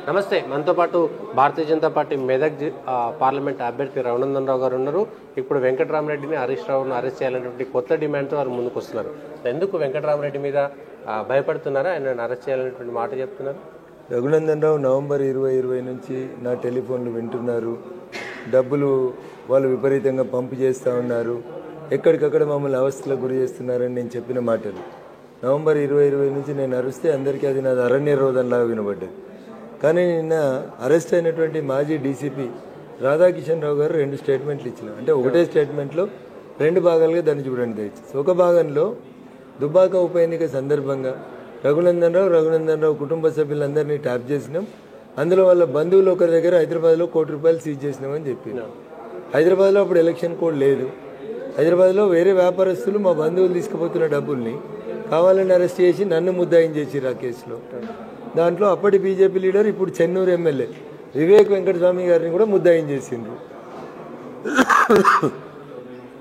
నమస్తే. మనతో పాటు భారతీయ జనతా పార్టీ మెదక్ పార్లమెంట్ అభ్యర్థి రఘునందన్ రావు గారు ఉన్నారు. ఇప్పుడు వెంకటరామరెడ్డిని హరీష్ రావును అరెస్ట్ చేయాలనేటువంటి కొత్త డిమాండ్తో వారు ముందుకు వస్తున్నారు. ఎందుకు వెంకటరామరెడ్డి మీద భయపడుతున్నారా, ఆయన అరెస్ట్ చేయాలనేటువంటి మాట చెప్తున్నారు? రఘునందన్ రావు నవంబర్ 2020 నుంచి నా టెలిఫోన్లు వింటున్నారు. డబ్బులు వాళ్ళు విపరీతంగా పంపు చేస్తూ ఉన్నారు. ఎక్కడికక్కడ మమ్మల్ని అవస్థలకు గురి చేస్తున్నారని నేను చెప్పిన మాటలు నవంబర్ 2020 నుంచి నేను అరిస్తే అందరికీ అది నాది అరణ్య రోధంలాగా వినబడ్డది. కానీ నిన్న అరెస్ట్ అయినటువంటి మాజీ డీసీపీ రాధాకిషన్ రావు గారు 2 స్టేట్మెంట్లు ఇచ్చినారు. అంటే ఒకటే స్టేట్మెంట్లో 2 భాగాలుగా దాన్ని చూడండి దయచేసి. ఒక భాగంలో దుబ్బాక ఉప ఎన్నిక సందర్భంగా రఘునందన్ రావు కుటుంబ సభ్యులందరినీ ట్యాప్ చేసినాం. అందులో వాళ్ళ బంధువులు ఒకరి దగ్గర హైదరాబాద్లో ₹1 కోటి సీజ్ చేసినామని చెప్పినాం. హైదరాబాద్లో అప్పుడు ఎలక్షన్ కోడ్ లేదు. హైదరాబాద్లో వేరే వ్యాపారస్తులు మా బంధువులు తీసుకుపోతున్న డబ్బుల్ని కావాలని అరెస్ట్ చేసి నన్ను ముద్దాయిం చేసిరు ఆ కేసులో. దాంట్లో అప్పటి బీజేపీ లీడర్, ఇప్పుడు చెన్నూరు ఎమ్మెల్యే వివేక్ వెంకటస్వామి గారిని కూడా ముద్దాయిం చేసిండ్రు.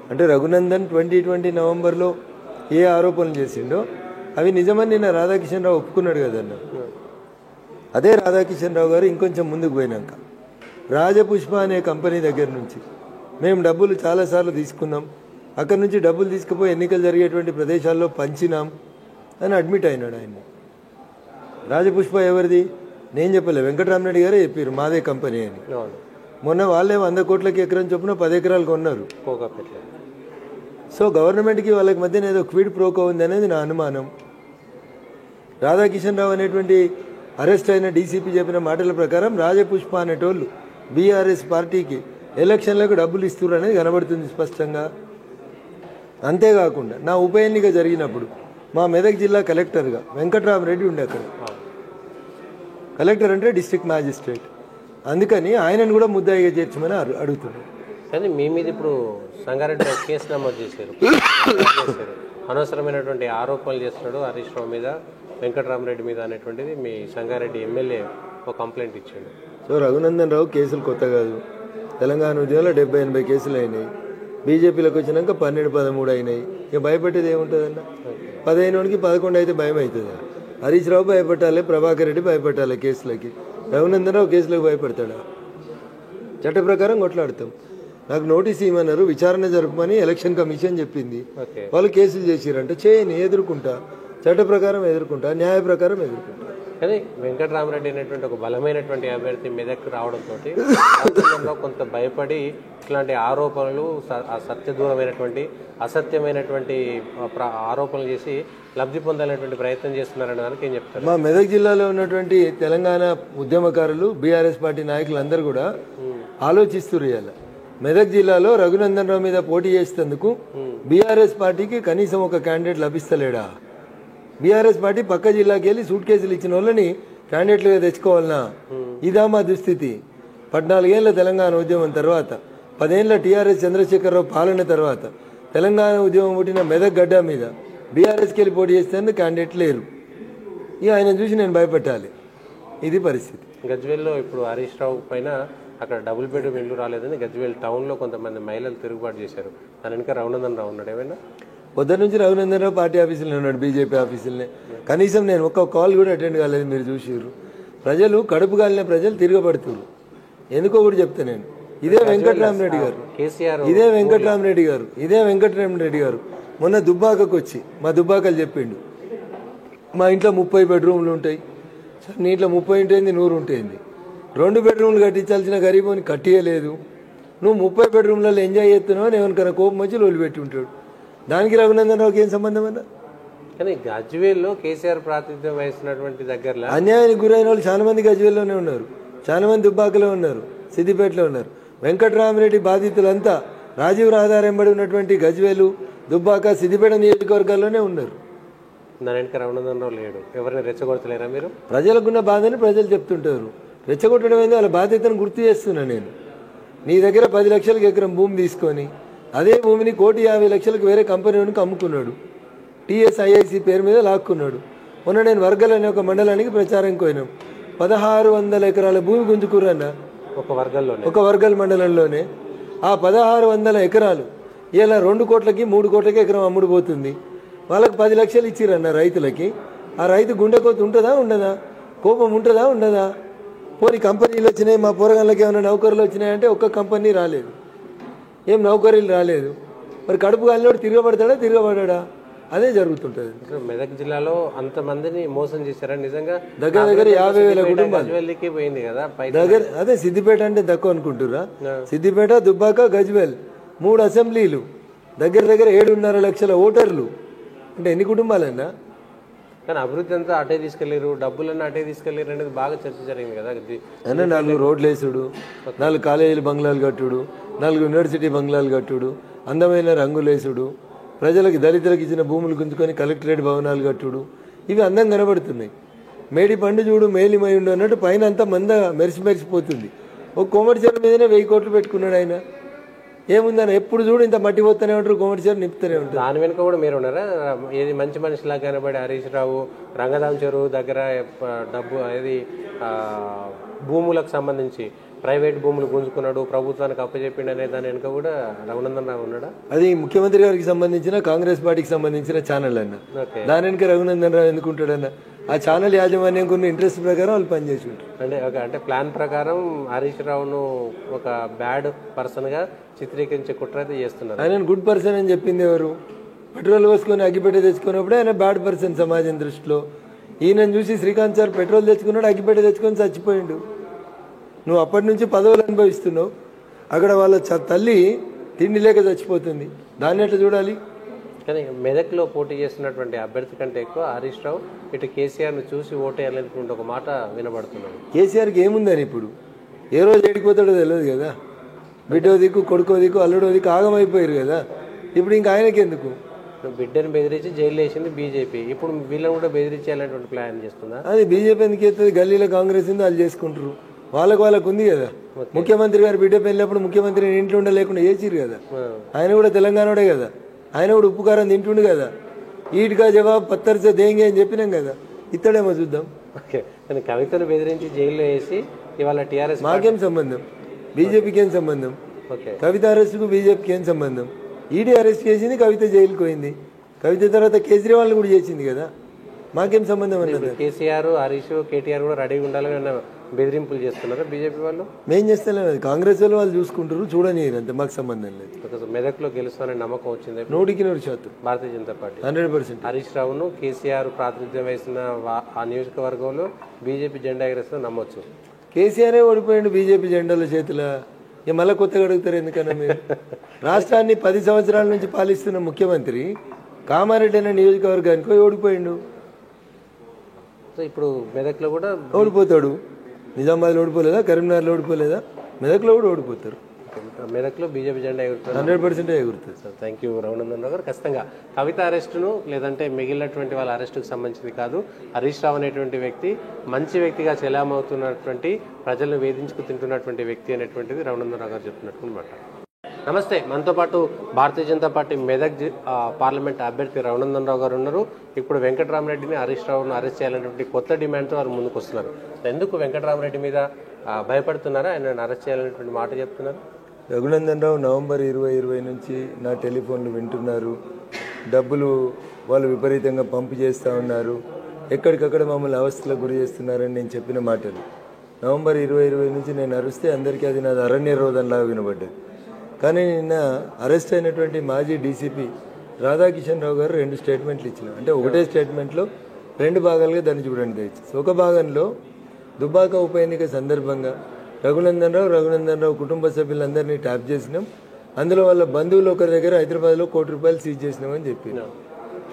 అంటే రఘునందన్ 2020 నవంబర్లో ఏ ఆరోపణలు చేసిండో అవి నిజమని నిన్న రాధాకిషన్ రావు ఒప్పుకున్నాడు కదన్న. అదే రాధాకిషన్ రావు గారు ఇంకొంచెం ముందుకు పోయినాక రాజపుష్ప అనే కంపెనీ దగ్గర నుంచి మేము డబ్బులు చాలాసార్లు తీసుకున్నాం, అక్కడి నుంచి డబ్బులు తీసుకుపోయి ఎన్నికలు జరిగేటువంటి ప్రదేశాల్లో పంచినాం అని అడ్మిట్ అయినాడు. ఆయన రాజపుష్ప ఎవరిది నేను చెప్పలే, వెంకటరామరెడ్డి గారే చెప్పారు మాదే కంపెనీ అని. మొన్న వాళ్ళే 100 కోట్లకి ఎకరం చొప్పున 10 ఎకరాలు కొన్నారు. సో గవర్నమెంట్కి వాళ్ళకి మధ్యన ఏదో క్విడ్ ప్రోకో ఉంది అనేది నా అనుమానం. రాధాకిషన్ రావు అనేటువంటి అరెస్ట్ అయిన డీసీపీ చెప్పిన మాటల ప్రకారం రాజపుష్ప అనేటోళ్ళు బీఆర్ఎస్ పార్టీకి ఎలక్షన్లకు డబ్బులు ఇస్తున్నారు అనేది కనబడుతుంది స్పష్టంగా. అంతేకాకుండా నా ఉప ఎన్నిక జరిగినప్పుడు మా మెదక్ జిల్లా కలెక్టర్గా వెంకటరామరెడ్డి ఉండే. అక్కడ కలెక్టర్ అంటే డిస్ట్రిక్ట్ మ్యాజిస్ట్రేట్, అందుకని ఆయనను కూడా ముద్దాయిగా చేర్చమని అడుగుతున్నాడు. కానీ మీ మీద ఇప్పుడు సంగారెడ్డి కేసు నమోదు చేశారు. అనవసరమైనటువంటి ఆరోపణలు చేస్తున్నాడు హరీష్ రావు మీద, వెంకటరామరెడ్డి మీద అనేటువంటిది మీ సంగారెడ్డి ఎమ్మెల్యే ఒక కంప్లైంట్ ఇచ్చాడు. సో రఘునందన్ రావు కేసులు కొత్త కాదు. తెలంగాణ ఉద్యమంలో 70-80 కేసులు అయినాయి. బీజేపీలోకి వచ్చినాక 12-13 అయినాయి. ఇక భయపెట్టేది ఏముంటుందన్న? 15 11 అయితే భయం అవుతుందా? హరీష్ రావు భయపెట్టాలి, ప్రభాకర్ రెడ్డి భయపెట్టాలి కేసులకి. రఘునందన్ రావు కేసులకు భయపడతాడా? చట్ట ప్రకారం కొట్లాడతాం. నాకు నోటీస్ ఇవ్వమన్నారు, విచారణ జరపమని ఎలక్షన్ కమిషన్ చెప్పింది. వాళ్ళు కేసులు చేసిరంటే చేయని ఎదుర్కొంటా, చట్ట ప్రకారం ఎదుర్కొంటా, న్యాయ ప్రకారం ఎదుర్కొంటా. కానీ వెంకటరామరెడ్డి అనేటువంటి ఒక బలమైనటువంటి అభ్యర్థి మెదక్ రావడంతో కొంత భయపడి ఇట్లాంటి ఆరోపణలు, సత్యదూరమైనటువంటి అసత్యమైనటువంటి ఆరోపణలు చేసి లబ్ధి పొందాలనేటువంటి ప్రయత్నం చేస్తున్నారనే దానికి ఏం చెప్తారు? మా మెదక్ జిల్లాలో ఉన్నటువంటి తెలంగాణ ఉద్యమకారులు, బీఆర్ఎస్ పార్టీ నాయకులు అందరూ కూడా ఆలోచిస్తున్నారు. ఇవాళ మెదక్ జిల్లాలో రఘునందన్ రావు మీద పోటీ చేసేందుకు బీఆర్ఎస్ పార్టీకి కనీసం ఒక క్యాండిడేట్ లభిస్తలేడా? బీఆర్ఎస్ పార్టీ పక్క జిల్లాకి వెళ్ళి సూట్ కేసులు ఇచ్చిన వాళ్ళని క్యాండిడేట్లుగా తెచ్చుకోవాలనా? ఇదా మా దుస్థితి? 14 ఏళ్ల తెలంగాణ ఉద్యమం తర్వాత, 10 ఏళ్ల టీఆర్ఎస్ చంద్రశేఖరరావు పాలన తర్వాత తెలంగాణ ఉద్యమం పుట్టిన మెదక్ గడ్డ మీద బీఆర్ఎస్కి వెళ్ళి పోటీ చేసేందుకు క్యాండిడేట్ లేరు. ఇక ఆయన చూసి నేను భయపెట్టాలి. ఇది పరిస్థితి. గజ్వేల్లో ఇప్పుడు హరీష్ రావు పైన అక్కడ డబుల్ బెడ్రూమ్ ఇల్లు రాలేదని గజ్వేల్ టౌన్లో కొంతమంది మహిళలు తిరుగుబాటు చేశారు. దాని వెనుక రఘునందన్ రావు ఉన్నాడు. ఏమైనా పొద్దున్న నుంచి రఘునందన్ రావు పార్టీ ఆఫీసులో ఉన్నాడు, బీజేపీ ఆఫీసులనే. కనీసం నేను ఒక్క కాల్ కూడా అటెండ్ కాలేదు. మీరు చూసిర్రు. ప్రజలు కడుపు కాలిన ప్రజలు తిరగబడుతున్నారు. ఎందుకో కూడా చెప్తా నేను. ఇదే వెంకటరామరెడ్డి గారు మొన్న దుబ్బాకకు వచ్చి మా దుబ్బాకలు చెప్పిండు, మా ఇంట్లో 30 బెడ్రూమ్లు ఉంటాయి సార్, నీ ఇంట్లో 30 ఉంటుంది, 100 ఉంటుంది. 2 బెడ్రూమ్లు కట్టించాల్సిన గరీబోని కట్టియలేదు. నువ్వు 30 బెడ్రూమ్లలో ఎంజాయ్ చేస్తున్నావు అని ఎవరికైనా కోపం వచ్చి లోలు పెట్టి ఉంటాడు. దానికి రఘునందన్ రావుకి ఏం సంబంధం అన్నా? కానీ గజ్వేల్లో కేసీఆర్ ప్రాతినిధ్యం వహిస్తున్నటువంటి దగ్గరలో అన్యాయానికి గురైన వాళ్ళు చాలా మంది గజ్వేల్లోనే ఉన్నారు, చాలా మంది దుబ్బాకలో ఉన్నారు, సిద్దిపేటలో ఉన్నారు. వెంకటరామరెడ్డి బాధితులంతా రాజీవ్ రహదారి వెంబడి ఉన్నటువంటి గజ్వేలు, దుబ్బాక, సిద్దిపేట నియోజకవర్గాల్లోనే ఉన్నారు. దాని వెనక రఘునందన్ రావు లేడు. ఎవరిని రెచ్చగొడతలేరా మీరు? ప్రజలకున్న బాధని ప్రజలు చెప్తుంటారు. రెచ్చగొట్టడం ఏంది? వాళ్ళ బాధ్యతను గుర్తు చేస్తున్నా నేను. నీ దగ్గర 10 లక్షలకు ఎకరం భూమి తీసుకొని అదే భూమిని 1,50,00,000కి వేరే కంపెనీకి అమ్ముకున్నాడు. TSIIC పేరు మీద లాక్కున్నాడు. మొన్న నేను వర్గల్ అనే ఒక మండలానికి ప్రచారం పోయినాం. 1600 ఎకరాల భూమి గుంజుకురన్న ఒక వర్గల్ మండలంలోనే. ఆ 1600 ఎకరాలు ఇలా 2 కోట్లకి 3 కోట్లకి ఎకరం అమ్ముడుపోతుంది. వాళ్ళకి 10 లక్షలు ఇచ్చిరన్న రైతులకి. ఆ రైతు గుండెకోత ఉంటుందా ఉండదా? కోపం ఉంటుందా ఉండదా? పోనీ కంపెనీలు వచ్చినాయి, మా పోరగాళ్ళకి ఏమైనా నౌకర్లు వచ్చినాయంటే ఒక్క కంపెనీ రాలేదు, ఏం నౌకరీలు రాలేదు. మరి కడుపు కాలినోడు తిరగబడతాడా తిరగబడ్డా? అదే జరుగుతుంటుంది. మెదక్ జిల్లాలో అంతమందిని మోసం చేశారా నిజంగా? దగ్గర 50,000 కుటుంబాలు పోయింది కదా దగ్గర. అదే సిద్దిపేట అంటే తక్కువ అనుకుంటురా? సిద్దిపేట, దుబ్బాక, గజ్వేల్ 3 అసెంబ్లీలు, దగ్గర 7.5 లక్షల ఓటర్లు అంటే ఎన్ని కుటుంబాలన్నా? కానీ అభివృద్ధి అంతా అటే తీసుకెళ్లారు, డబ్బులన్నీ అటే తీసుకెళ్లారు అనేది బాగా చర్చ జరిగింది కదా. అన్న 4 రోడ్లు వేసుడు, 4 కాలేజీలు బంగ్లాలు కట్టుడు, 4 యూనివర్సిటీ బంగ్లాలు కట్టుడు, అందమైన రంగులు వేసుడు, ప్రజలకు దళితులకు ఇచ్చిన భూములు గుంజుకొని కలెక్టరేట్ భవనాలు కట్టుడు, ఇవి అందం కనబడుతున్నాయి. మేడి పండు చూడు మేలిమై ఉండు అన్నట్టు పైన అంతా మంద మెరిసిపోతుంది. ఒక కోమటిచెరు మీదనే 1000 కోట్లు పెట్టుకున్నాడు ఆయన. ఏముందని ఎప్పుడు చూడు ఇంత మట్టి పోతూనే ఉంటారు, కోమటిచెరు నింపుతూనే ఉంటారు. దాని వెనుక కూడా మీరు ఉన్నారా? ఏది మంచి మనిషిలా కనబడి హరీష్ రావు రంగదాం చెరువు దగ్గర డబ్బు ఏది భూములకు సంబంధించి ప్రైవేట్ భూములు గుంజుకున్నాడు, ప్రభుత్వానికి అప్పచెప్పిండు అనే దాని వెనుక కూడా రఘునందన్ రావు ఉన్నాడా? అది ముఖ్యమంత్రి గారికి సంబంధించిన కాంగ్రెస్ పార్టీకి సంబంధించిన ఛానల్ అన్న. దాని వెనుక రఘునందన్ రావు ఎందుకు ఉంటాడన్న? ఆ ఛానల్ యాజమాన్యం కొన్ని ఇంట్రెస్ట్ ప్రకారం వాళ్ళు పనిచేసి ఉంటారు. అంటే ప్లాన్ ప్రకారం హరీష్ రావును ఒక బ్యాడ్ పర్సన్ గా చిత్రీకరించే కుట్ర అయితే చేస్తున్నారు. ఆయన గుడ్ పర్సన్ అని చెప్పింది ఎవరు? పెట్రోల్ పోసుకొని అగ్గిపెట్టె తెచ్చుకున్నప్పుడే ఆయన బ్యాడ్ పర్సన్ సమాజం దృష్టిలో. ఈయనను చూసి శ్రీకాంత్ సార్ పెట్రోల్ తెచ్చుకున్నాడు, అగ్గిపెట్టె తెచ్చుకొని చచ్చిపోయిండు. నువ్వు అప్పటి నుంచి పదవులు అనుభవిస్తున్నావు, అక్కడ వాళ్ళ తల్లి తిండి లేక చచ్చిపోతుంది. దాన్ని ఎట్లా చూడాలి? కానీ మెదక్లో పోటీ చేస్తున్నటువంటి అభ్యర్థి కంటే ఎక్కువ హరీష్ రావు ఇటు కేసీఆర్ను చూసి ఓటేయాలనుకుంటే ఒక మాట వినబడుతున్నాడు. కేసీఆర్కి ఏముందని ఇప్పుడు ఏ రోజు ఏడిపోతాడో తెలియదు కదా. బిడ్డో దిక్కు, కొడుకో దిక్కు, అల్లుడో దిక్కు ఆగమైపోయారు కదా. ఇప్పుడు ఇంకా ఆయనకి ఎందుకు? బిడ్డను బెదిరించి జైలు వేసింది బీజేపీ, ఇప్పుడు వీళ్ళని కూడా బెదిరించాలనేటువంటి ప్లాన్ చేస్తుందా? అది బీజేపీ ఎందుకు ఎత్తుంది? గల్లీలో కాంగ్రెస్ ఉంది, వాళ్ళు చేసుకుంటారు. వాళ్ళకు ఉంది కదా. ముఖ్యమంత్రి గారు బిడ్డ పెళ్ళినప్పుడు ముఖ్యమంత్రి ఇంట్లో ఉండలేకుండా చేసిరు కదా. ఆయన కూడా తెలంగాణడే కదా, ఆయన కూడా ఉప్పు కారం తింటుండు కదా. ఈట్గా జవాబు పత్తర్సే దేంగే అని చెప్పినాం కదా. ఇత్తడేమో చూద్దాం. ఓకే, కవితను బెదిరించి జైల్లో వేసి ఇవాళ టీఆర్ఎస్ మాకేం సంబంధం? బీజేపీకి ఏం సంబంధం? కవిత అరెస్టుకు బీజేపీకి ఏం సంబంధం? ఈడీ అరెస్ట్ చేసింది, కవిత జైలుకి పోయింది. కవిత తర్వాత కేజ్రీవాల్ కూడా చేసింది కదా. మాకేం సంబంధం అన్నది? కేసీఆర్, హరీష్, కేటీఆర్ కూడా రెడీగా ఉండాలని బెదిరింపులు చేస్తున్నారు బీజేపీ వాళ్ళు. మేం చేస్తలేము, కాంగ్రెస్ వాళ్ళు చూసుకుంటారు, చూడని అంతే, మాకు సంబంధం లేదు. మెదక్లో గెలుస్తారని నమ్మకం వచ్చింది 100% భారతీయ జనతా పార్టీ 100%. హరీష్ రావును కేసీఆర్ ప్రాతినిధ్యం వహిస్తున్న ఆ నియోజకవర్గంలో బీజేపీ జెండా ఎగరేస్తే నమ్మొచ్చు. కేసీఆరే ఓడిపోయాడు బీజేపీ జెండాల చేతిలో. ఇక మళ్ళీ కొత్తగా అడుగుతారు ఎందుకన్నా? మీరు రాష్ట్రాన్ని 10 సంవత్సరాల నుంచి పాలిస్తున్న ముఖ్యమంత్రి కామారెడ్డి అనే నియోజకవర్గానికి ఓడిపోయిండు. ఇప్పుడు మెదక్లో కూడా ఓడిపోతాడు. నిజామాబాద్లో ఓడిపోలేదా? కరీంనగర్లో ఓడిపోలేదా? మెదక్లో కూడా ఓడిపోతారు. మెదక్లో బీజేపీ జెండా ఎగురుతుంది, 100% ఎగురుతుంది. Sir thank you Raghunandan Rao గారు. ఖచ్చితంగా కవిత అరెస్టును లేదంటే మిగిలినటువంటి వాళ్ళ అరెస్టుకు సంబంధించింది కాదు. హరీష్ రావు అనేటువంటి వ్యక్తి మంచి వ్యక్తిగా చెలామవుతున్నటువంటి, ప్రజలను వేధించుకు తింటున్నటువంటి వ్యక్తి అనేటువంటిది రఘునందన్ రావు గారు చెప్తున్నట్టు అనమాట. నమస్తే, మనతో పాటు భారతీయ జనతా పార్టీ మెదక్ పార్లమెంట్ అభ్యర్థి రఘునందన్ రావు గారు ఉన్నారు. ఇప్పుడు వెంకటరామరెడ్డిని, హరీష్ రావును అరెస్ట్ చేయాలనేటువంటి కొత్త డిమాండ్తో వారు ముందుకు వస్తున్నారు. ఎందుకు వెంకటరామరెడ్డి మీద భయపడుతున్నారా? ఆయన అరెస్ట్ చేయాలనేటువంటి మాట చెప్తున్నారు. రఘునందన్ రావు నవంబర్ 2020 నుంచి నా టెలిఫోన్లు వింటున్నారు. డబ్బులు వాళ్ళు విపరీతంగా పంపు చేస్తూ ఉన్నారు. ఎక్కడికక్కడ మమ్మల్ని అవస్థలకు గురి చేస్తున్నారని నేను చెప్పిన మాటలు నవంబర్ 2020 నుంచి నేను అరిస్తే అందరికీ అది నాది అరణ్య రోధంలాగా వినబడ్డది. కానీ నిన్న అరెస్ట్ అయినటువంటి మాజీ డీసీపీ రాధాకిషన్ రావు గారు 2 స్టేట్మెంట్లు ఇచ్చినారు. అంటే ఒకటే స్టేట్మెంట్లో 2 భాగాలుగా దాన్ని చూడండి దయచేసి. ఒక భాగంలో దుబ్బాక ఉప ఎన్నిక సందర్భంగా రఘునందన్ రావు కుటుంబ సభ్యులందరినీ ట్యాప్ చేసినాం. అందులో వాళ్ళ బంధువులు ఒకరి దగ్గర హైదరాబాద్లో ₹1 కోటి సీజ్ చేసినామని చెప్పినాం.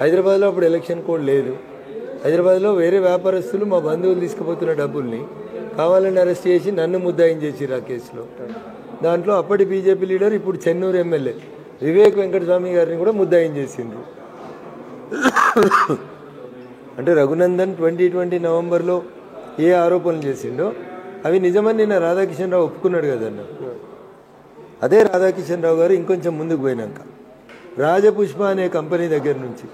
హైదరాబాద్లో అప్పుడు ఎలక్షన్ కోడ్ లేదు. హైదరాబాద్లో వేరే వ్యాపారస్తులు మా బంధువులు తీసుకుపోతున్న డబ్బుల్ని కావాలని అరెస్ట్ చేసి నన్ను ముద్దాయిం చేసిరు ఆ కేసులో. దాంట్లో అప్పటి బీజేపీ లీడర్, ఇప్పుడు చెన్నూరు ఎమ్మెల్యే వివేక్ వెంకటస్వామి గారిని కూడా ముద్దాయిం చేసిండ్రు. అంటే రఘునందన్ 2020 నవంబర్లో ఏ ఆరోపణలు చేసిండో అవి నిజమని నిన్న రాధాకిషన్ రావు ఒప్పుకున్నాడు కదన్న. అదే రాధాకిషన్ రావు గారు ఇంకొంచెం ముందుకు పోయినాక రాజపుష్ప అనే కంపెనీ దగ్గర నుంచి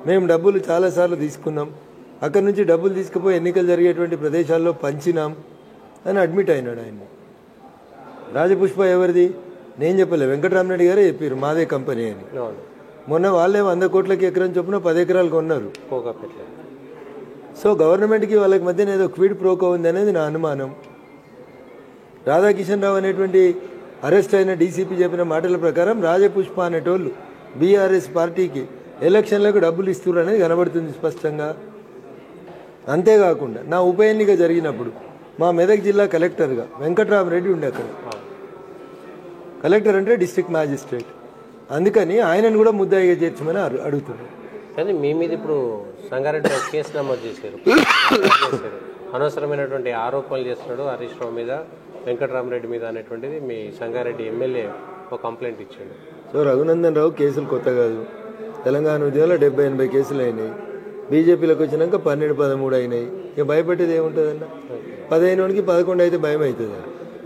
మేము డబ్బులు చాలాసార్లు తీసుకున్నాం, అక్కడి నుంచి డబ్బులు తీసుకుపోయి ఎన్నికలు జరిగేటువంటి ప్రదేశాల్లో పంచినాం అని అడ్మిట్ అయినాడు ఆయన. రాజపుష్ప ఎవరిది నేను చెప్పలే, వెంకటరామరెడ్డి గారే చెప్పారు మాదే కంపెనీ అని. మొన్న వాళ్ళే 100 కోట్లకి ఎకరం చొప్పున 10 ఎకరాలు కొన్నారు. సో గవర్నమెంట్కి వాళ్ళకి మధ్యన ఏదో క్విడ్ ప్రోకో ఉంది అనేది నా అనుమానం. రాధాకిషన్ రావు అనేటువంటి అరెస్ట్ అయిన డీసీపీ చెప్పిన మాటల ప్రకారం రాజపుష్ప అనేటోళ్ళు బీఆర్ఎస్ పార్టీకి ఎలక్షన్లకు డబ్బులు ఇస్తున్నారు అనేది కనబడుతుంది స్పష్టంగా. అంతేకాకుండా నా ఉప ఎన్నిక జరిగినప్పుడు మా మెదక్ జిల్లా కలెక్టర్గా వెంకట్రామరెడ్డి ఉండే అక్కడ. కలెక్టర్ అంటే డిస్ట్రిక్ట్ మ్యాజిస్ట్రేట్, అందుకని ఆయనను కూడా ముద్దాయిగా చేర్చమని అడుగుతున్నారు. కానీ మీ మీద ఇప్పుడు సంగారెడ్డి కేసు నమోదు చేశారు. అనవసరమైనటువంటి ఆరోపణలు చేస్తున్నాడు హరీష్ రావు మీద, వెంకటరామరెడ్డి మీద అనేటువంటిది మీ సంగారెడ్డి ఎమ్మెల్యే ఒక కంప్లైంట్ ఇచ్చాడు. సో రఘునందన్ రావు కేసులు కొత్త కాదు. తెలంగాణ ఉద్యమంలో 70-80 కేసులు అయినాయి. బీజేపీలోకి వచ్చినాక 12-13 అయినాయి. ఇక భయపెట్టేది ఏముంటుందన్న? 15 11 అయితే భయం అవుతుంది.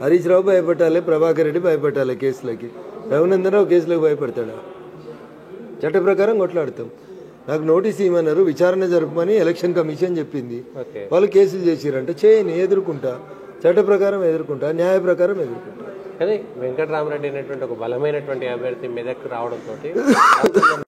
హరీష్ రావు భయపెట్టాలి, ప్రభాకర్ రెడ్డి భయపెట్టాలి కేసులకి. రఘునందన్ రావు కేసులకు భయపడతాడా? చట్ట ప్రకారం కొట్లాడతాం. నాకు నోటీస్ ఇవ్వమన్నారు, విచారణ జరపమని ఎలక్షన్ కమిషన్ చెప్పింది. వాళ్ళు కేసులు చేసిరంటే చేయని ఎదుర్కొంటా, చట్ట ప్రకారం ఎదుర్కొంటా, న్యాయ ప్రకారం ఎదుర్కొంటా. కానీ వెంకటరామరెడ్డి అనేటువంటి ఒక బలమైనటువంటి అభ్యర్థి మెదక్ రావడంతో